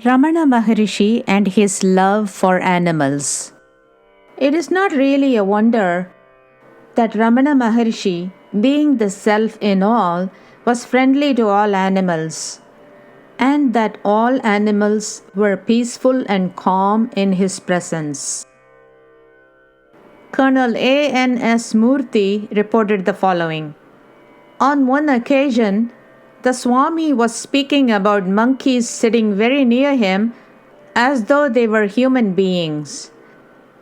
Ramana Maharshi and his love for animals. It is not really a wonder that Ramana Maharshi, being the self in all, was friendly to all animals, and that all animals were peaceful and calm in his presence. Colonel A.N.S. Murthy reported the following. On one occasion, the Swami was speaking about monkeys sitting very near him as though they were human beings.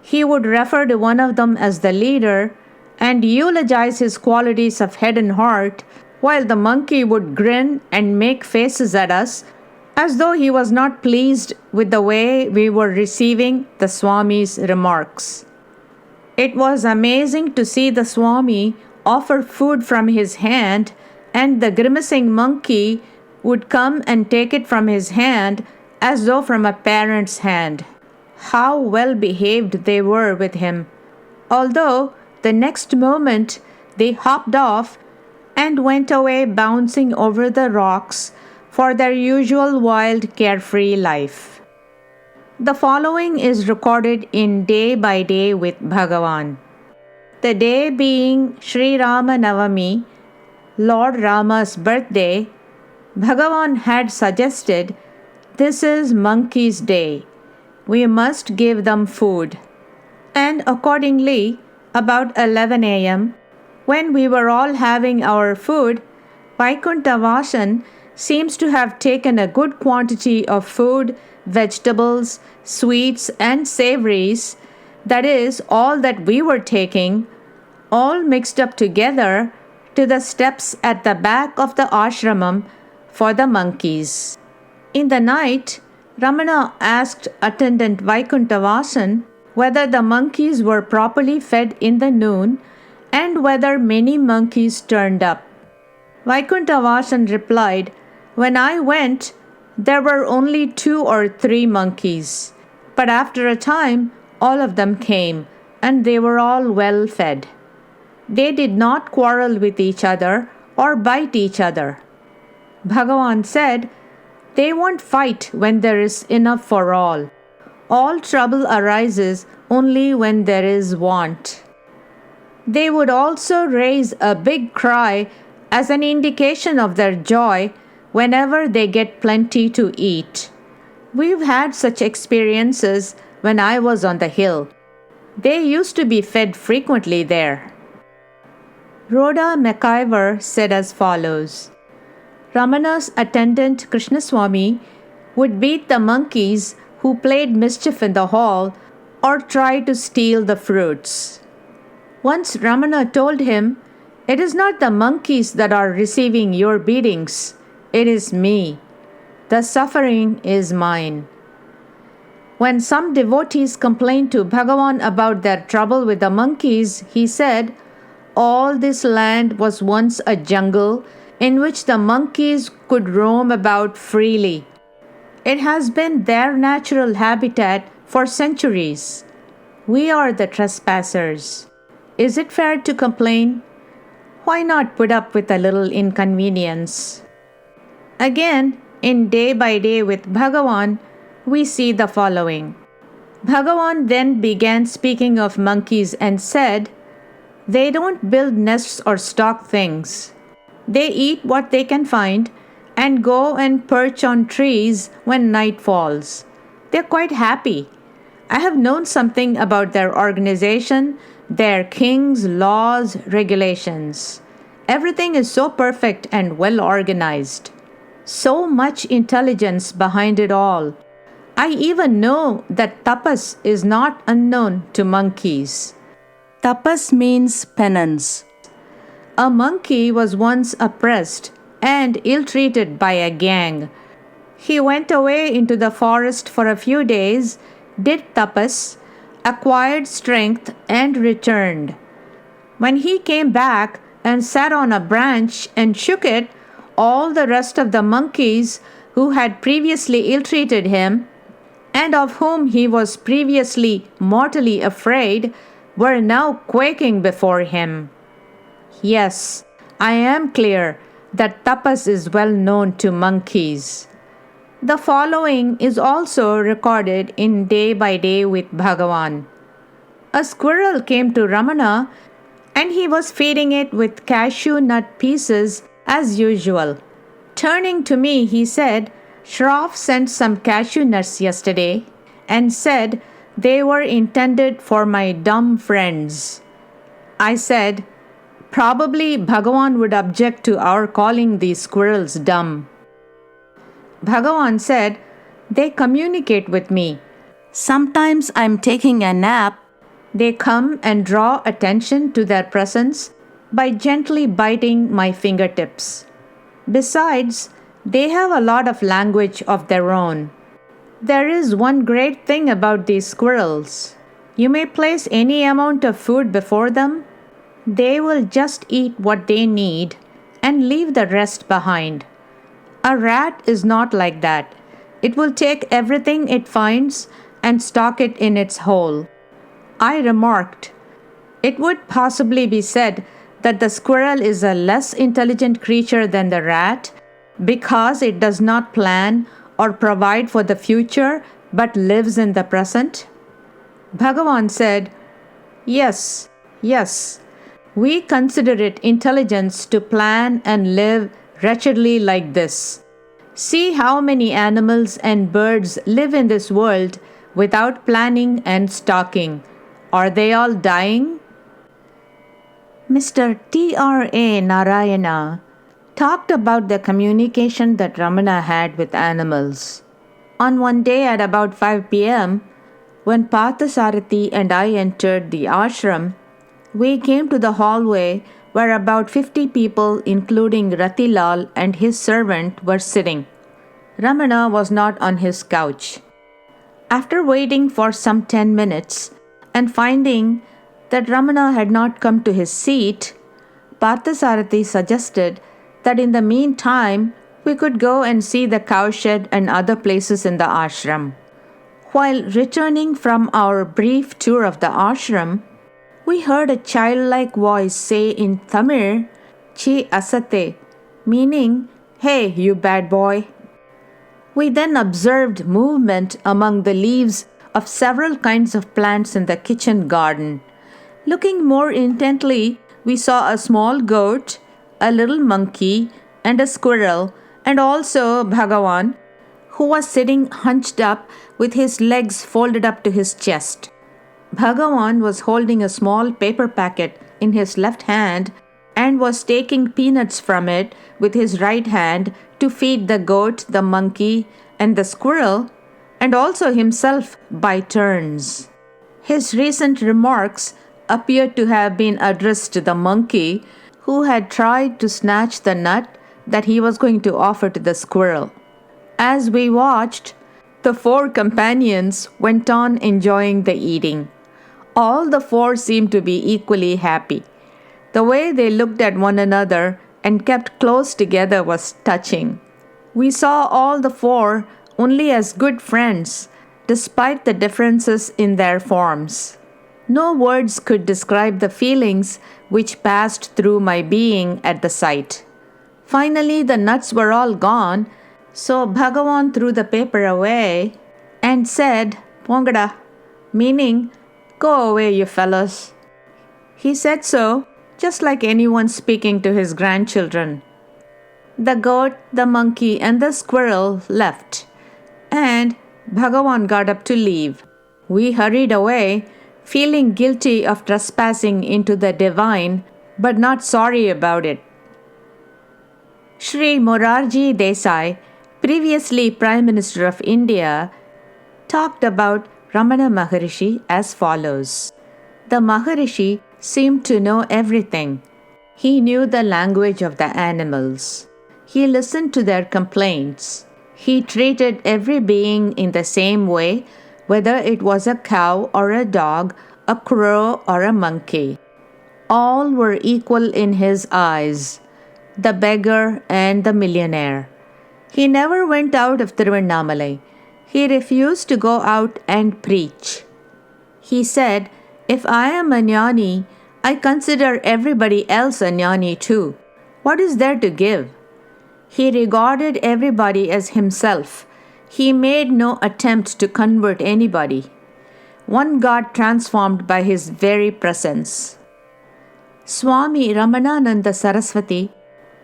He would refer to one of them as the leader and eulogize his qualities of head and heart, while the monkey would grin and make faces at us as though he was not pleased with the way we were receiving the Swami's remarks. It was amazing to see the Swami offer food from his hand, and the grimacing monkey would come and take it from his hand as though from a parent's hand. How well behaved they were with him, although the next moment they hopped off and went away bouncing over the rocks for their usual wild carefree life. The following is recorded in Day by Day with Bhagavan. The day being Sri Rama Navami, Lord Rama's birthday, Bhagavan had suggested, "This is Monkey's Day. We must give them food." And accordingly, about 11 a.m., when we were all having our food, Vaikuntha seems to have taken a good quantity of food, vegetables, sweets, and savories, that is, all that we were taking, all mixed up together, to the steps at the back of the ashramam for the monkeys. In the night, Ramana asked attendant Vaikuntha whether the monkeys were properly fed in the noon and whether many monkeys turned up. Vaikuntha replied, "When I went, there were only 2 or 3 monkeys, but after a time all of them came, and they were all well fed. They did not quarrel with each other or bite each other." Bhagavan said, "They won't fight when there is enough for all. All trouble arises only when there is want." They would also raise a big cry as an indication of their joy whenever they get plenty to eat. We've had such experiences when I was on the hill. They used to be fed frequently there. Rhoda McIver said as follows. Ramana's attendant Krishnaswamy would beat the monkeys who played mischief in the hall or tried to steal the fruits. Once Ramana told him, "It is not the monkeys that are receiving your beatings. It is me. The suffering is mine." When some devotees complained to Bhagavan about their trouble with the monkeys, he said, "All this land was once a jungle in which the monkeys could roam about freely. It has been their natural habitat for centuries. We are the trespassers. Is it fair to complain? Why not put up with a little inconvenience?" Again, in Day by Day with Bhagavan, we see the following. Bhagavan then began speaking of monkeys and said, "They don't build nests or stock things. They eat what they can find and go and perch on trees when night falls. They're quite happy. I have known something about their organization, their kings, laws, regulations. Everything is so perfect and well organized. So much intelligence behind it all. I even know that tapas is not unknown to monkeys." Tapas means penance. A monkey was once oppressed and ill-treated by a gang. He went away into the forest for a few days, did tapas, acquired strength, and returned. When he came back and sat on a branch and shook it, all the rest of the monkeys who had previously ill-treated him, and of whom he was previously mortally afraid, were now quaking before him. Yes, I am clear that tapas is well known to monkeys. The following is also recorded in Day by Day with Bhagavan. A squirrel came to Ramana and he was feeding it with cashew nut pieces as usual. Turning to me, he said, "Shroff sent some cashew nuts yesterday and said they were intended for my dumb friends." I said, "Probably Bhagavan would object to our calling these squirrels dumb." Bhagavan said, "They communicate with me. Sometimes I'm taking a nap. They come and draw attention to their presence by gently biting my fingertips. Besides, they have a lot of language of their own. There is one great thing about these squirrels. You may place any amount of food before them. They will just eat what they need and leave the rest behind. A rat is not like that. It will take everything it finds and stock it in its hole." I remarked, "It would possibly be said that the squirrel is a less intelligent creature than the rat because it does not plan or provide for the future but lives in the present?" Bhagavan said, "Yes, yes. We consider it intelligence to plan and live wretchedly like this. See how many animals and birds live in this world without planning and stocking. Are they all dying?" Mr. T.R.A. Narayana talked about the communication that Ramana had with animals. On one day at about 5 p.m., when Parthasarathi and I entered the ashram, we came to the hallway where about 50 people, including Ratilal and his servant, were sitting. Ramana was not on his couch. After waiting for some 10 minutes and finding that Ramana had not come to his seat, Parthasarathi suggested that in the meantime we could go and see the cowshed and other places in the ashram. While returning from our brief tour of the ashram, we heard a childlike voice say in Tamil, "Chi asate," meaning, "Hey, you bad boy." We then observed movement among the leaves of several kinds of plants in the kitchen garden. Looking more intently, we saw a small goat, a little monkey, and a squirrel, and also Bhagavan, who was sitting hunched up with his legs folded up to his chest. Bhagavan was holding a small paper packet in his left hand and was taking peanuts from it with his right hand to feed the goat, the monkey, and the squirrel, and also himself by turns. His recent remarks appeared to have been addressed to the monkey, who had tried to snatch the nut that he was going to offer to the squirrel. As we watched, the 4 companions went on enjoying the eating. All the 4 seemed to be equally happy. The way they looked at one another and kept close together was touching. We saw all the 4 only as good friends, despite the differences in their forms. No words could describe the feelings which passed through my being at the sight. Finally, the nuts were all gone, so Bhagavan threw the paper away and said, "Pongada," meaning, "Go away, you fellows." He said so, just like anyone speaking to his grandchildren. The goat, the monkey, and the squirrel left, and Bhagavan got up to leave. We hurried away, feeling guilty of trespassing into the divine, but not sorry about it. Shri Morarji Desai, previously Prime Minister of India, talked about Ramana Maharshi as follows. The Maharishi seemed to know everything. He knew the language of the animals. He listened to their complaints. He treated every being in the same way, whether it was a cow or a dog, a crow or a monkey. All were equal in his eyes, the beggar and the millionaire. He never went out of Tiruvannamalai. He refused to go out and preach. He said, "If I am a jnani, I consider everybody else a jnani too. What is there to give?" He regarded everybody as himself. He made no attempt to convert anybody. One got transformed by his very presence. Swami Ramanananda Saraswati,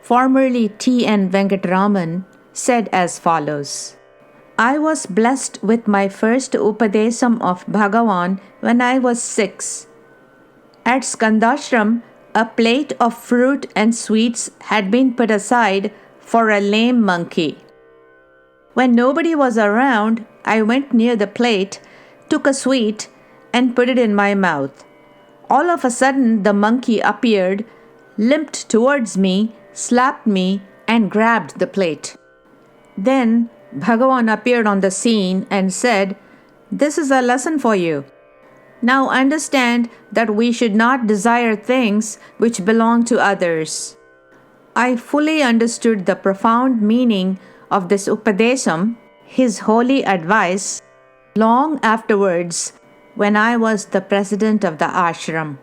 formerly T.N. Venkataraman, said as follows: I was blessed with my first Upadesam of Bhagavan when I was 6. At Skandashram, a plate of fruit and sweets had been put aside for a lame monkey. When nobody was around, I went near the plate, took a sweet, and put it in my mouth. All of a sudden, the monkey appeared, limped towards me, slapped me, and grabbed the plate. Then Bhagavan appeared on the scene and said, "This is a lesson for you. Now understand that we should not desire things which belong to others." I fully understood the profound meaning of this Upadesam, his holy advice, long afterwards when I was the president of the ashram.